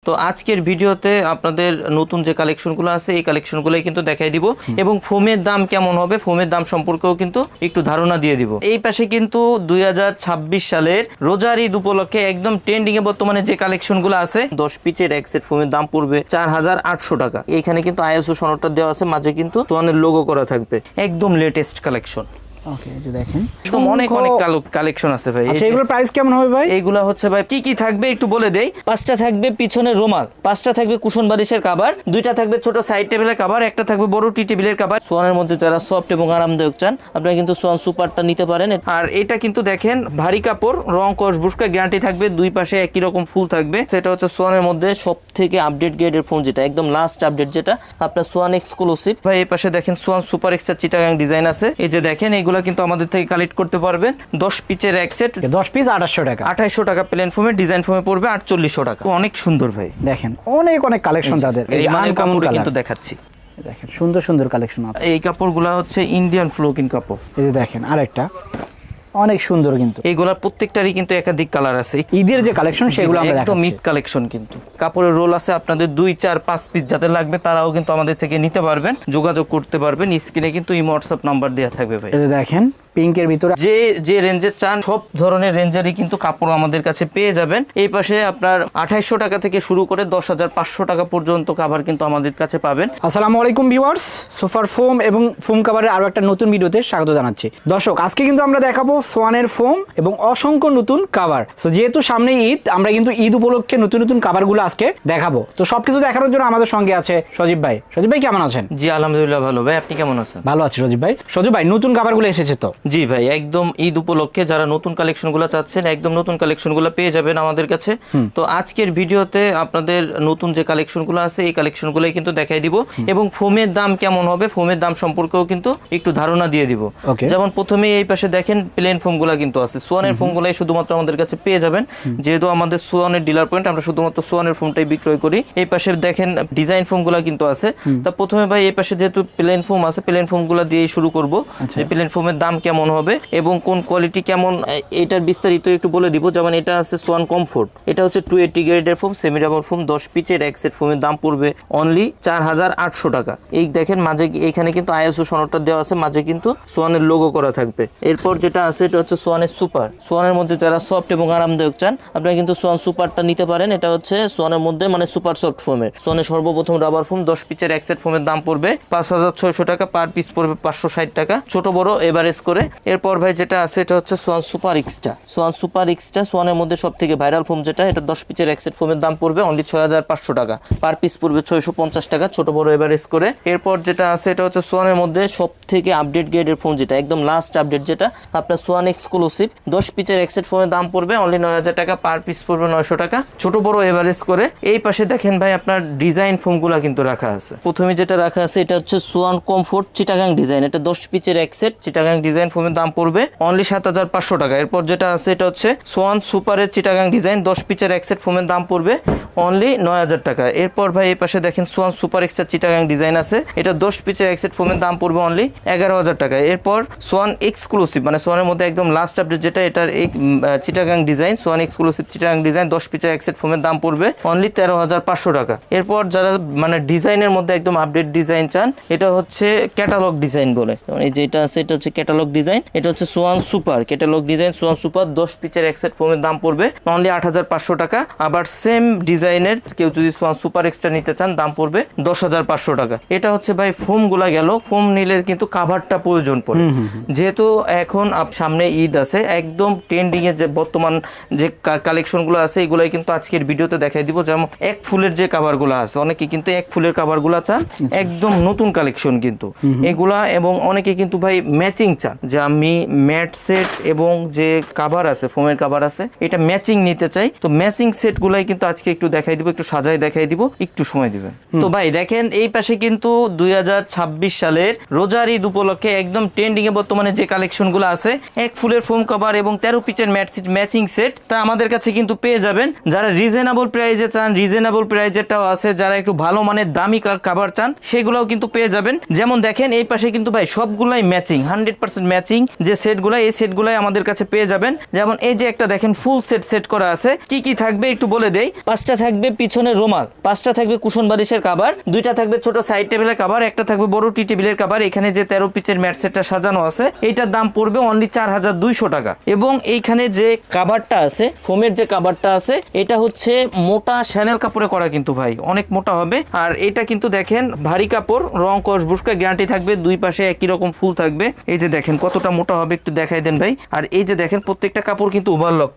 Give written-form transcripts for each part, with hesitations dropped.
তো আজকের ভিডিওতে আপনাদের নতুন যে কালেকশনগুলো আছে এই কালেকশনগুলোই কিন্তু দেখাই দিব এবং ফোমের দাম কেমন হবে, ফোমের দাম সম্পর্কেও কিন্তু একটু ধারণা দিয়ে দিব। এই পাশে কিন্তু 2026 সালের রোজার ঈদ উপলক্ষে একদম ট্রেন্ডিং এ বর্তমানে যে কালেকশনগুলো আছে 10 পিচের এক সেট ফোমের দাম পড়বে 4800 টাকা। এখানে কিন্তু আইএসও সনদটা দেওয়া আছে, মাঝে কিন্তু সোয়ানের লোগো করা থাকবে, একদম লেটেস্ট কালেকশন। ওকে, এই যে দেখেন একদম অনেক কালেকশন আছে ভাই। আচ্ছা, এগুলোর প্রাইস কেমন হবে ভাই? এইগুলা হচ্ছে ভাই কি কি থাকবে একটু বলে দেই। 5টা থাকবে পিছনের রুমাল, 5টা থাকবে কুশন বালিশের কভার, 2টা থাকবে ছোট সাইড টেবিলের কভার, একটা থাকবে বড় টি টেবিলের কভার। সোয়ানের মধ্যে যারা সফট এবং আরামদায়ক চান আপনারা কিন্তু সোয়ান সুপারটা নিতে পারেন। আর এটা কিন্তু দেখেন ভারী কাপড়, রং কস বুশকা গ্যারান্টি থাকবে, দুই পাশে একই রকম ফুল থাকবে। সেটা হচ্ছে সোয়ানের মধ্যে সবথেকে আপডেট গ্রেডের ফোন, যেটা একদম লাস্ট আপডেট, যেটা আপনার সোয়ান এক্সক্লুসিভ। ভাই এই পাশে দেখেন Schwann super extra Chittagong design আছে। এই যে দেখেন এইগুলা কিন্তু আমাদের থেকে কালেক্ট করতে পারবেন। 10 পিচের এক সেট 10 পিস 2800 টাকা। 2800 টাকা প্লেন ফোমে, ডিজাইন ফোমে পড়বে 4800 টাকা। অনেক সুন্দর ভাই, দেখেন অনেক কালেকশন তাদের। এই মানে কাপড় কিন্তু দেখাচ্ছি, দেখেন সুন্দর কালেকশন আছে। এই কাপড়গুলো হচ্ছে ইন্ডিয়ান ফ্লোকিন কাপড়। এই যে দেখেন আরেকটা অনেক সুন্দর, কিন্তু এইগুলা প্রত্যেকটারই কিন্তু একাধিক কালার আছে। ঈদের যে কালেকশন সেগুলো আমরা একদম ঈদ কালেকশন, কিন্তু কাপড়ের রোল আছে আপনাদের 2, 4, 5 পিস যাদের লাগবে তারাও কিন্তু আমাদের থেকে নিতে পারবেন, যোগাযোগ করতে পারবেন। স্ক্রিনে কিন্তু এই হোয়াটসঅ্যাপ নাম্বার দেওয়া থাকবে ভাই। এই যে দেখেন পিঙ্কের ভিতরে যে রেঞ্জের চান সব ধরনের রেঞ্জেরই কিন্তু কাপড় আমাদের কাছে পেয়ে যাবেন। এই পাশে আপনার 2800 টাকা থেকে শুরু করে 10,500 টাকা পর্যন্ত কভার কিন্তু আমাদের কাছে পাবেন। আসসালামু আলাইকুম ভিউয়ার্স, সুপার ফোম এবং ফোম কভারের আরো একটা নতুন ভিডিওতে স্বাগত জানাচ্ছি। দর্শক, আজকে কিন্তু আমরা দেখাবো সোয়ানের ফোম এবং অসংখ্য নতুন কভার। সো যেহেতু সামনে ঈদ, আমরা কিন্তু ঈদ উপলক্ষে নতুন কভারগুলো আজকে দেখাবো। তো সবকিছু দেখানোর জন্য আমাদের সঙ্গে আছে সজীব ভাই। সজীব ভাই কেমন আছেন? জি আলহামদুলিল্লাহ ভালো ভাই, আপনি কেমন আছেন? ভালো আছি সজীব ভাই। সজীব ভাই, নতুন কভারগুলো এসেছে তো? জি ভাই, একদম ঈদ উপলক্ষে যারা নতুন কালেকশনগুলো চাচ্ছেন একদম নতুন কালেকশনগুলো পেয়ে যাবেন আমাদের কাছে। তো আজকের ভিডিওতে আপনাদের নতুন যে কালেকশনগুলো আছে এই কালেকশনগুলোই কিন্তু দেখাই দিব এবং ফোমের দাম কেমন হবে, ফোমের দাম সম্পর্কেও কিন্তু একটু ধারণা দিয়ে দিব। যেমন প্রথমে এই পাশে দেখেন প্লেন ফোমগুলো কিন্তু আছে, সোয়ানের ফোমগুলাই শুধুমাত্র আমাদের কাছে পেয়ে যাবেন। যেহেতু আমাদের সোয়ানের ডিলার পয়েন্ট, আমরা শুধুমাত্র সোয়ানের ফোমটাই বিক্রয় করি। এই পাশে দেখেন ডিজাইন ফোমগুলো কিন্তু আছে। তা প্রথমে ভাই এই পাশে যেহেতু প্লেন ফোম আছে, প্লেন ফোমগুলো দিয়ে শুরু করব যে প্লেন ফোমের দাম কেমন হবে এবং কোন কোয়ালিটি কেমন, এটার বিস্তারিত একটু বলে দিব। যেমন এটা আছে সোয়ান কমফোর্ট, এটা হচ্ছে 280 গ্রেডের ফোম, সেমি রাবার ফোম, 10 পিচের এক সেট ফোমের দাম পড়বে অনলি 4800 টাকা। এই দেখেন মাঝে এখানে কিন্তু আইএসও সনদটা দেওয়া আছে, মাঝে কিন্তু সোয়ানের লোগো করা থাকবে। এরপর যেটা আছে এটা হচ্ছে সোয়ানের সুপার। সোয়ানের মধ্যে যারা সফট এবং আরামদায়ক চান আপনারা কিন্তু সোয়ান সুপারটা নিতে পারেন। এটা হচ্ছে সোয়ানের মধ্যে মানে সুপার সফট ফোমের, সোয়ানের সর্বপ্রথম রাবার ফোম, 10 পিচের এক সেট ফোমের দাম পড়বে 5600 টাকা, পার পিস পড়বে 560 টাকা, ছোট বড় এভারেজ করে। এরপর ভাই যেটা আছে এটা হচ্ছে Swan super extra. Swan super extra সোয়ানের মধ্যে সব থেকে ভাইরাল ফোম, যেটা এটা 10 পিচের এক সেট ফোমের দাম পড়বে অনলি 6500 টাকা, পার পিস পড়বে 650 টাকা, ছোট বড় এভারেজ করে। এরপর যেটা আছে এটা হচ্ছে সোয়ানের মধ্যে সব থেকে আপডেট গ্রেডের ফোন, যেটা একদম লাস্ট আপডেট, যেটা আপনার সোয়ান এক্সক্লুসিভ, 10 পিচের এক সেট ফোমের দাম পড়বে অনলি 9000 টাকা, পার পিস পড়বে 900 টাকা, ছোট বড় এভারেজ করে। এই পাশে দেখেন ভাই আপনার ডিজাইন ফোমগুলো কিন্তু রাখা আছে। প্রথমে যেটা রাখা আছে এটা হচ্ছে সোয়ান কমফোর্ট চিটাগাং ডিজাইন, এটা 10 পিচের এক সেট চিটাগাং ডিজাইন ফোমের দাম পড়বে অনলি 7500 টাকা। এরপর যেটা আছে এটা হচ্ছে সোয়ান সুপারের চিটাগাং ডিজাইন, 10 পিচের এক সেট ফোমের দাম পড়বে অনলি 9000 টাকা। এরপর ভাই এই পাশে দেখেন Schwann super extra Chittagong design আছে, এটা 10 পিচের এক সেট ফোমের দাম পড়বে অনলি 11000 টাকা। এরপর সোয়ান এক্সক্লুসিভ মানে সোয়ানের মধ্যে একদম লাস্ট আপডেট, যেটা এটার এই Chittagong design, Schwann exclusive Chittagong design, 10 পিচের এক সেট ফোমের দাম পড়বে অনলি 13500 টাকা। এরপর যারা মানে ডিজাইনের মধ্যে একদম আপডেট ডিজাইন চান, এটা হচ্ছে ক্যাটালগ ডিজাইন বলে, এই যে এটা আছে এটা হচ্ছে ক্যাটালগ ডিজাইন, এটা হচ্ছে Swan super catalogue design, Schwann super 10 পিচের এক সেট ফোমের দাম পড়বে অনলি 8500 টাকা। আবার সেম ডিজাইনের কেউ যদি সোয়ান সুপার এক্সট্রা নিতে চান দাম পড়বে 10500 টাকা। এটা হচ্ছে ভাই ফোম গুলা গেল। ফোম নিলে কিন্তু কাভারটা প্রয়োজন পড়ে, যেহেতু এখন সামনে ঈদ আছে, একদম ট্রেন্ডিং এ যে বর্তমান যে কালেকশন গুলো আছে এগুলাই কিন্তু আজকের ভিডিওতে দেখাই দিব। যেমন এক ফুলের যে কাভার গুলো আছে, অনেকে কিন্তু এক ফুলের কাভার গুলা চান, একদম নতুন কালেকশন কিন্তু এগুলা। এবং অনেকে কিন্তু ভাই ম্যাচিং চান, যে আমি ম্যাট সেট এবং যে কাভার আছে ফোমের কাভার আছে এটা ম্যাচিং নিতে চাই। তো ম্যাচিং সেট গুলাই কিন্তু আজকে একটু দেখাই দিব, একটু সাজাই দেখাই দিব, একটু সময় দিবেন। তো ভাই দেখেন এই পাশে কিন্তু 2026 সালের রোজার ঈদ উপলক্ষে একদম ট্রেন্ডিং এ বর্তমানে যে কালেকশনগুলো আছে, এক ফুলের ফোম কভার এবং 13 পিচের ম্যাচিং সেট, তা আমাদের কাছে কিন্তু পেয়ে যাবেন। যারা রিজনেবল প্রাইসে চান রিজনেবল প্রাইসেরটাও আছে, যারা একটু ভালো মানের দামি কভার চান সেগুলোও কিন্তু পেয়ে যাবেন। যেমন দেখেন এই পাশে কিন্তু ভাই সবগুলাই ম্যাচিং, 100% ম্যাচিং যে সেটগুলো, এই সেটগুলাই আমাদের কাছে পেয়ে যাবেন। যেমন এই যে একটা দেখেন ফুল সেট করা আছে, কি কি থাকবে একটু বলে দেই। 5টা থাকবে পিছনের রুমাল, 5টা থাকবে কুশন বালিশের কভার, 2টা থাকবে ছোট সাইড টেবিলের কভার, একটা থাকবে বড় টি টেবিলের কভার। এখানে যে 13 পিসের ম্যাট সেটটা সাজানো আছে এইটার দাম পড়বে অনলি 4200 টাকা। এবং এইখানে যে কভারটা আছে, ফোমের যে কভারটা আছে, এটা হচ্ছে মোটা শ্যানেল কাপড়ে করা কিন্তু ভাই, অনেক মোটা হবে। আর এটা কিন্তু দেখেন ভারী কাপড়, রং কস বুস্কা গ্যারান্টি থাকবে, দুই পাশে একই রকম ফুল থাকবে। এই যে দেখেন কতটা মোটা হবে একটু দেখাই দেন ভাই। আর এই যে দেখেন প্রত্যেকটা কাপড় কিন্তু ওভারলক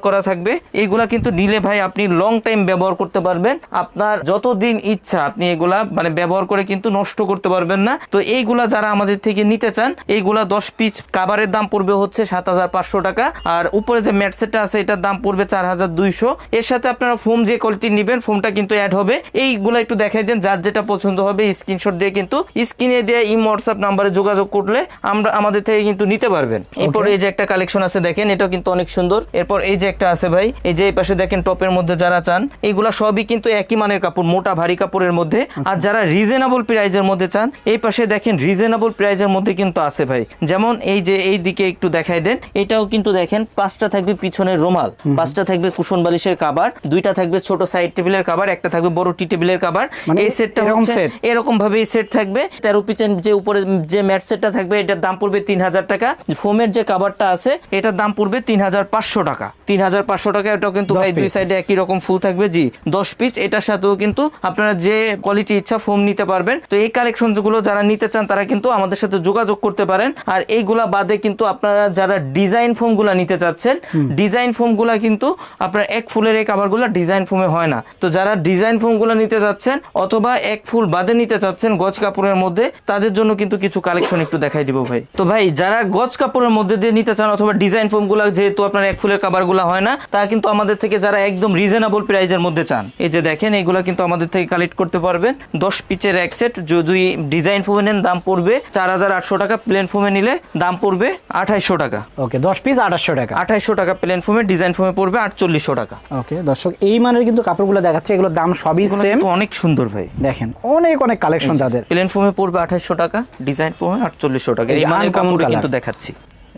করা থাকবে। এইগুলা কিন্তু নিলে ভাই আপনি লং টাইম ব্যবহার করতে পারবেন, আপনার যতদিন ইচ্ছা আপনি এগুলা মানে ব্যবহার করে কিন্তু নষ্ট করতে পারবেন না। তো এইগুলা যারা আমাদের থেকে নিতে চান, এইগুলা 10 পিস কাভারের দাম পড়বে হচ্ছে 7500 টাকা। আর উপরে যে ম্যাট সেটটা আছে এটার দাম পড়বে 4200। এর সাথে আপনারা ফোম যে কোয়ালিটি নেবেন ফোমটা কিন্তু অ্যাড হবে। এইগুলা একটু দেখাই দেন, যার যেটা পছন্দ হবে স্ক্রিনশট দিয়ে কিন্তু স্ক্রিনে দিয়ে ইমো হোয়াটসঅ্যাপ নাম্বারে যোগাযোগ করলে আমরা আমাদের থেকে কিন্তু নিতে পারবেন। এরপর এই যে একটা কালেকশন আছে দেখেন, এটাও কিন্তু অনেক সুন্দর। এরপর এই যে একটা আছে ভাই, এই যে এই পাশে দেখেন টপের মধ্যে যারা চান, এইগুলা সবই কিন্তু একই মানের কাপড়, মোটা ভারী কাপড়ের মধ্যে। আর যারা রিজনেবল প্রাইজের মধ্যে চান, এই পাশে দেখেন রিজনেবল প্রাইজের মধ্যে কিন্তু আছে ভাই। যেমন এই যে এই দিকে একটু দেখাই দেন, এটাও কিন্তু দেখেন 5টা থাকবে পিছনের রুমাল, 5টা থাকবে কুশন বালিশের কভার, 2টা থাকবে ছোট সাইড টেবিলের কভার, একটা থাকবে বড় টি টেবিলের কভার। এই সেটটা হচ্ছে এরকম ভাবে এই সেট থাকবে। 13 পিসের যে উপরে যে ম্যাট সেটটা থাকবে এটার দাম পড়বে 3000 টাকা। ফোমের যে কভারটা আছে এটার দাম পড়বে 3500 টাকা। 3500 টাকা। এটাও কিন্তু ভাই দুই সাইডে একই রকম ফুল থাকবে, জি 10 পিস। এটার সাথেও কিন্তু আপনারা যে কোয়ালিটি ইচ্ছা ফোম নিতে পারবেন। তো এই কালেকশন গুলো যারা নিতে চান তারা কিন্তু আমাদের সাথে যোগাযোগ করতে পারেন। আর এইগুলা বাদে কিন্তু আপনারা যারা ডিজাইন ফোম গুলা নিতে চাচ্ছেন, ডিজাইন ফোম গুলা কিন্তু আপনার এক ফুলের এই কভার গুলা ডিজাইন ফোমে হয় না। তো যারা ডিজাইন ফোম গুলা নিতে চাচ্ছেন অথবা এক ফুল বাদে নিতে চাচ্ছেন গজ কাপড়ের মধ্যে, তাদের জন্য কিন্তু কিছু কালেকশন একটু দেখাই দিব ভাই। তো ভাই যারা গজ কাপড়ের মধ্যে দিয়ে নিতে চান অথবা ডিজাইন ফোম গুলা যেহেতু আপনার এক ফুলের কভার গুলা হয় না, তারা কিন্তু আমাদের থেকে যারা একদম রিজনেবল প্রাইজের মধ্যে চান, এই যে দেখেন এইগুলা কিন্তু আমাদের থেকে কালেক্ট করতে পারবেন। 10 পিসের এক সেট, যদি ডিজাইন ফোমে নেন দাম পড়বে 4800 টাকা, প্লেন ফোমে নিলে দাম পড়বে 2800 টাকা। ওকে, 10 পিস 2800 টাকা। 2800 টাকা প্লেন ফোমে, ডিজাইন ফোমে পড়বে 4800 টাকা। ওকে দর্শক, এই মানের কিন্তু কাপড়গুলো দেখাচ্ছে, এগুলোর দাম সবই সেম, অনেক সুন্দর ভাই। দেখেন অনেক কালেকশন তাদের। প্লেন ফোমে পড়বে 2800 টাকা, ডিজাইন ফোমে 4800 টাকা। এই মানের কাপড় কিন্তু দেখাচ্ছি,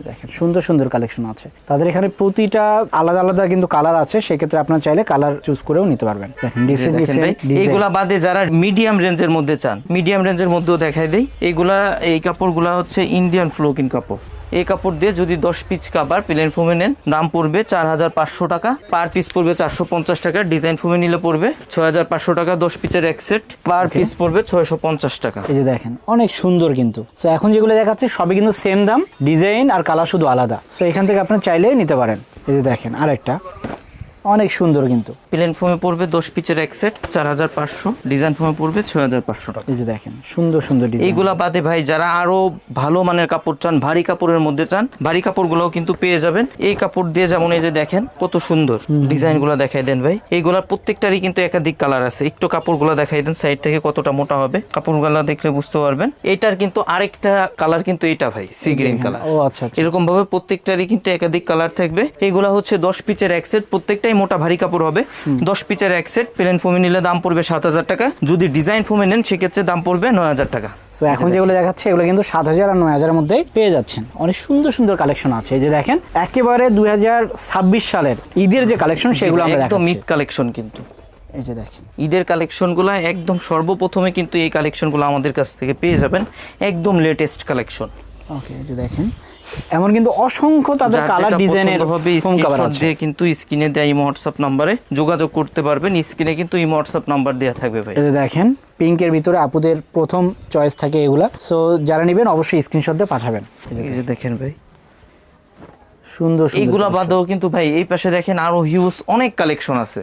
দেখেন সুন্দর সুন্দর কালেকশন আছে তাদের এখানে। প্রতিটা আলাদা আলাদা কিন্তু কালার আছে, সেক্ষেত্রে আপনারা চাইলে কালার চুজ করেও নিতে পারবেন। দেখেন এইগুলা বাদে যারা মিডিয়াম রেঞ্জের মধ্যে চান, মিডিয়াম রেঞ্জের মধ্যেও দেখাই দেই। এইগুলা এই কাপড়গুলা হচ্ছে ইন্ডিয়ান ফ্লোকিং কাপড়। এই কাপড় দিয়ে যদি 10 পিস কাভার প্লেন ফোমে নেন দাম পড়বে 4500 টাকা, পার পিস পড়বে 450 টাকা। ডিজাইন ফোমে নিলে পড়বে 6500 টাকা, 10 পিসের এক সেট, পার পিস পড়বে 650 টাকা। এই যে দেখেন অনেক সুন্দর কিন্তু। সো এখন যেগুলো দেখাচ্ছে সবই কিন্তু সেম দাম, ডিজাইন আর কালার শুধু আলাদা। সো এখান থেকে আপনি চাইলে নিতে পারেন। এই যে দেখেন আরেকটা অনেক সুন্দর কিন্তু, প্লেন ফোমে পড়বে 10 পিসের এক সেট 4500, ডিজাইন ফোমে পড়বে 6500 টাকা। এই যে দেখেন সুন্দর সুন্দর ডিজাইন। এইগুলা বাদে ভাই যারা আরো ভালো মানের কাপড় চান, ভারী কাপড়ের মধ্যে চান, ভারী কাপড়গুলোও কিন্তু পেয়ে যাবেন। এই কাপড় দিয়ে যেমন এই যে দেখেন কত সুন্দর ডিজাইনগুলো দেখাই দেন ভাই। এইগুলার প্রত্যেকটারই কিন্তু একাধিক কালার আছে। একটু কাপড়গুলো দেখাই দেন সাইড থেকে কতটা মোটা হবে, কাপড়গুলো দেখলে বুঝতে পারবেন। এটার কিন্তু আরেকটা কালার কিন্তু এটা ভাই সি গ্রিন কালার। ও আচ্ছা, এরকম ভাবে প্রত্যেকটারই কিন্তু একাধিক কালার থাকবে। এইগুলা হচ্ছে 10 পিসের এক সেট, প্রত্যেকটাই মোটা ভারী কাপড় হবে। 10 পিসের এক সেট, প্লেন ফোমে নিলে দাম পড়বে 7000 টাকা, যদি ডিজাইন ফোমে নেন সেক্ষেত্রে দাম পড়বে 9000 টাকা। সো এখন যেগুলো দেখাচ্ছে এগুলো কিন্তু 7000 আর 9000 এর মধ্যে পেয়ে যাচ্ছেন। অনেক সুন্দর সুন্দর কালেকশন আছে। এই যে দেখেন একেবারে 2026 সালের ঈদের যে কালেকশন সেগুলো আমরা দেখাচ্ছি, একদম ঈদ কালেকশন কিন্তু। এই যে দেখেন ঈদের কালেকশনগুলো একদম সর্বপ্রথমে কিন্তু এই কালেকশনগুলো আমাদের কাছ থেকে পেয়ে যাবেন, একদম লেটেস্ট কালেকশন। ওকে, এই যে দেখেন এমন কিন্তু অসংখ্য তাদের কালার ডিজাইনের ফোম কভার আছে। দিয়ে কিন্তু স্ক্রিনে দেয়া ইমো হোয়াটসঅ্যাপ নম্বরে যোগাযোগ করতে পারবেন। স্ক্রিনে কিন্তু ইমো হোয়াটসঅ্যাপ নাম্বার দেয়া থাকবে ভাই। এই যে দেখেন পিঙ্কের ভিতরে আপুদের প্রথম চয়েস থাকে এগুলা। সো যারা নেবেন অবশ্যই স্ক্রিনশট দিয়ে পাঠাবেন। এই যে দেখেন ভাই সুন্দর এইগুলা বাদেও কিন্তু ভাই এই পাশে দেখেন আরো হিউজ অনেক কালেকশন আছে,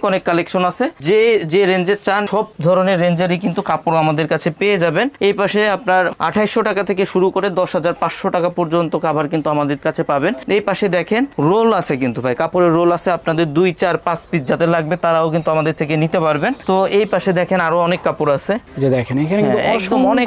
অনেক কালেকশন আছে। যে যে রেঞ্জের চান সব ধরনের রেঞ্জেরই কিন্তু কাপড় আমাদের কাছে পেয়ে যাবেন। এই পাশে আপনার 2800 টাকা থেকে শুরু করে 10500 টাকা পর্যন্ত কাভার কিন্তু আমাদের কাছে পাবেন। এই পাশে দেখেন রোল আছে কিন্তু ভাই, কাপড়ের রোল আছে। আপনাদের 2, 4, 5 পিস যাদের লাগবে তারাও কিন্তু আমাদের থেকে নিতে পারবেন। তো এই পাশে দেখেন আরো অনেক কাপড় আছে। যে দেখেন এখানে কিন্তু একদম অনেক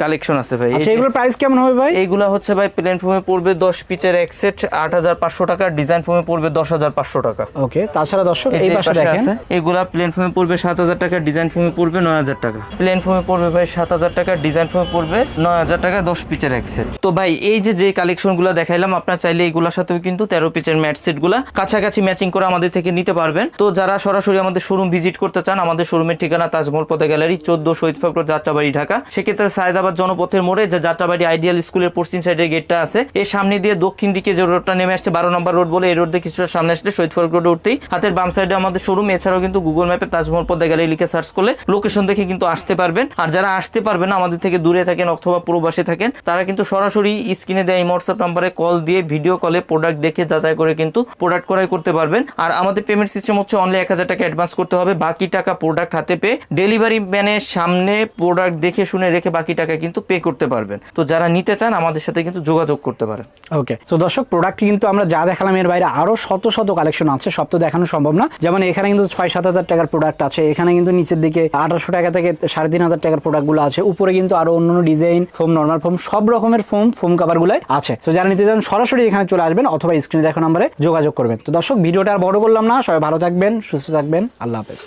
কালেকশন আছে ভাই। আচ্ছা এগুলোর প্রাইস কেমন হবে ভাই? এইগুলা হচ্ছে ভাই প্লেন ফোমে পড়বে 10 পিসের এক সেট 8,500 টাকা, ডিজাইন ফোমে পড়বে 10,500 টাকা। ওকে, তাছাড়া দর্শক এই যে পাশে দেখেন আছে এগুলা প্লেন ফোমে পড়বে 7,000 টাকা, ডিজাইন ফোমে পড়বে 9,000 টাকা। প্লেন ফোমে পড়বে ভাই 7,000 টাকা, ডিজাইন ফোমে পড়বে 9,000 টাকা, 10 পিচের এক সেট। তো ভাই এই যে কালেকশনগুলো দেখাইলাম, আপনারা চাইলে এইগুলোর সাথেও কিন্তু 13 পিচের ম্যাট সেটগুলো কাছাকাছি ম্যাচিং করে আমাদের থেকে নিতে পারবেন। তো যারা সরাসরি আমাদের শোরুম ভিজিট করতে চান, আমাদের শোরুমের ঠিকানা তাজমহল পথে গ্যালারি 14 শহীদ ফাঁক রোড, যাত্রাবাড়ি, ঢাকা। সেক্ষেত্রে সায়েদাবাদ জনপথের মোড়ে যে যাত্রাবাড়ি আইডিয়াল স্কুলের পশ্চিম সাইডের গেটটা আছে, এর সামনে দিয়ে দক্ষিণ দিকে যে রোডটা নেমে আসছে 12 নম্বর রোড বলে, এই রোড দিয়ে কিছুটা সামনে আসলে শহীদ ফারুক রোডে উঠতেই হাতের বাম সাইডে আমাদের শোরুম। এছাড়াও কিন্তু গুগল ম্যাপে তাজমহল পথে গ্যালারি লিখে সার্চ করলে লোকেশন দেখে কিন্তু আসতে পারবেন। আর যারা আসতে পারবেন না, আমাদের থেকে দূরে থাকেন অথবা প্রবাসে থাকেন, তারা কিন্তু সরাসরি স্ক্রিনে দেওয়া এই হোয়াটসঅ্যাপ নাম্বারে কল দিয়ে ভিডিও কলে প্রোডাক্ট দেখে যাচাই করে কিন্তু প্রোডাক্ট ক্রয় করতে পারবেন। আর আমাদের পেমেন্ট সিস্টেম হচ্ছে অনলি 1,000 টাকা অ্যাডভান্স করতে হবে, বাকি টাকা প্রোডাক্ট হাতে পেয়ে ডেলিভারি ম্যানের সামনে প্রোডাক্ট দেখে শুনে রেখে বাকি টাকা কিন্তু পে করতে পারবেন। তো যারা নিতে চান আমাদের সাথে কিন্তু যোগাযোগ করতে পারেন। ওকে, তো দর্শক প্রোডাক্ট কিন্তু আমরা যা দেখালাম এর বাইরে আরো শত শত কালেকশন আছে, সব তো দেখানো সম্ভব না। যেমন এখানে কিন্তু 6-7 হাজার টাকার প্রোডাক্ট আছে, এখানে কিন্তু নিচের দিকে 800 টাকা থেকে 3,500 টাকার প্রোডাক্টগুলো আছে, উপরে কিন্তু আরো অন্যান্য ডিজাইন ফোম, নর্মাল ফোম, সব রকমের ফোম কাভার গুলো আছে। তো যারা নিতে চান সরাসরি এখানে চলে আসবেন অথবা স্ক্রিনে দেখা নম্বরে যোগাযোগ করবেন। তো দর্শক ভিডিওটা আর বড় করলাম না, সবাই ভালো থাকবেন, সুস্থ থাকবেন, আল্লাহ হাফেজ।